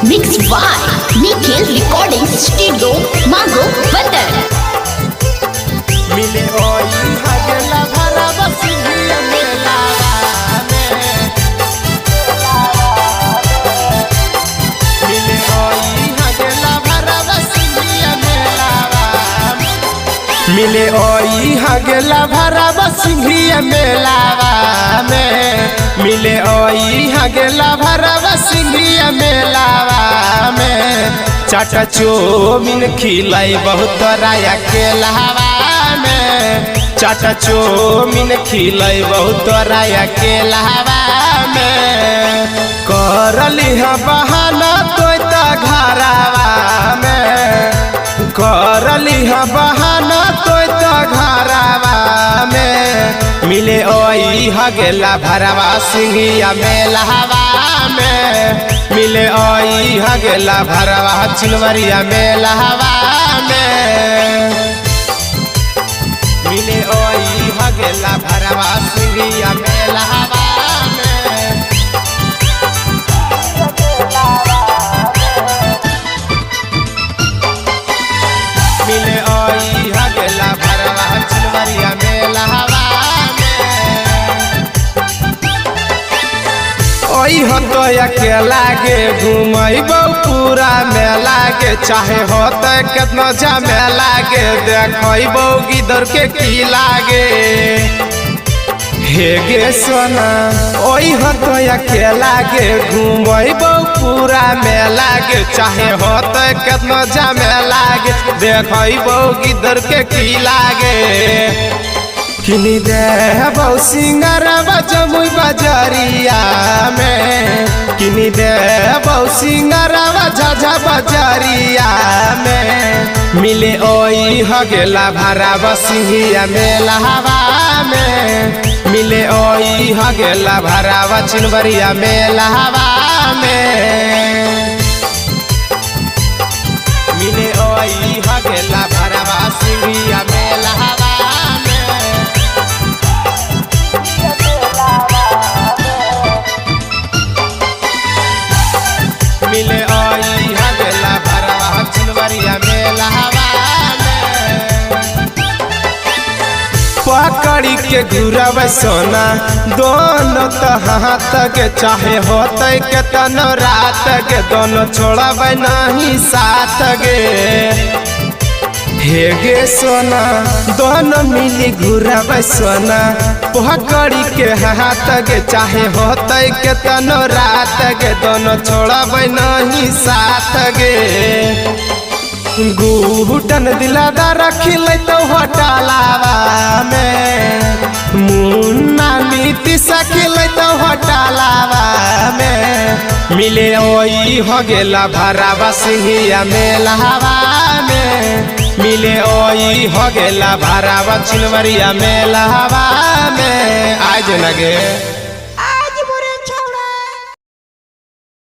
Mixed by Nikhil Recording Studio, Mago, Bandar. मिले ओई हगला भरा बसिया मेला मिले ओई हगला भरा बसिया मेला मिले ओई हगला भरा बसिया मेला में मिले ओई हगला भरा बसिया मेला में चाटा चौमिन खिलाई बहुत राया के लहवा में चाटा चौमिन खिलाई बहुत राया के लहवा में करली बहाना तो घरवा में करली बहाना तो घरवा में मिले ओई हगेला भरवा सिंघिया मेलहवा में मिले ओई हगेला भरवा चिलवरिया मेलहवा में मिले ओई हगेला भरवा सिंघिया मेलहवा में मिले ओई हगेला भरवा चिलवरिया मेलहवा ओई तो अकेला गे घूमबो पूरा मेला के चाहे होत कितना झमेला के देखबो गिदर के की लागे हे गे सोना ओई तो अकेला गे घूमबो पूरा मेला के चाहे होत कितना झमेला के देखबो गिदर के की लागे किनी देबो सिंगर जमुई बजरिया में किनी देबो सिंगर झझा बजरिया में मिले ओई हगेला भरा बसिया मेलहवा में मिले ओई हगेला भरा चिलवरिया मेलहवा में मिले ओई हगेला भरा बसिया मेलहवा मिले ओई हगेला भरवा चिलवरिया मेलहवा पकड़ी के घुरब सोना दोनों तो हाथ के चाहे होते के तनो रात के दोनों छोड़ब नहीं साथ गे हे गे सोना दोनों मिली घुरब सोना पकड़ी के हाथ के चाहे होते के तनो रात के दोनों छोड़ब नहीं साथ गे गुटन दिलादा रखिल तो होटलावा में मुन्ना नीति सखिल तो होटलावा में मिले ओई हगेला भरा सिंघिया मेलहवा में मिले ओई हगेला भरा चिलवरिया मेलहवा में आज लगे।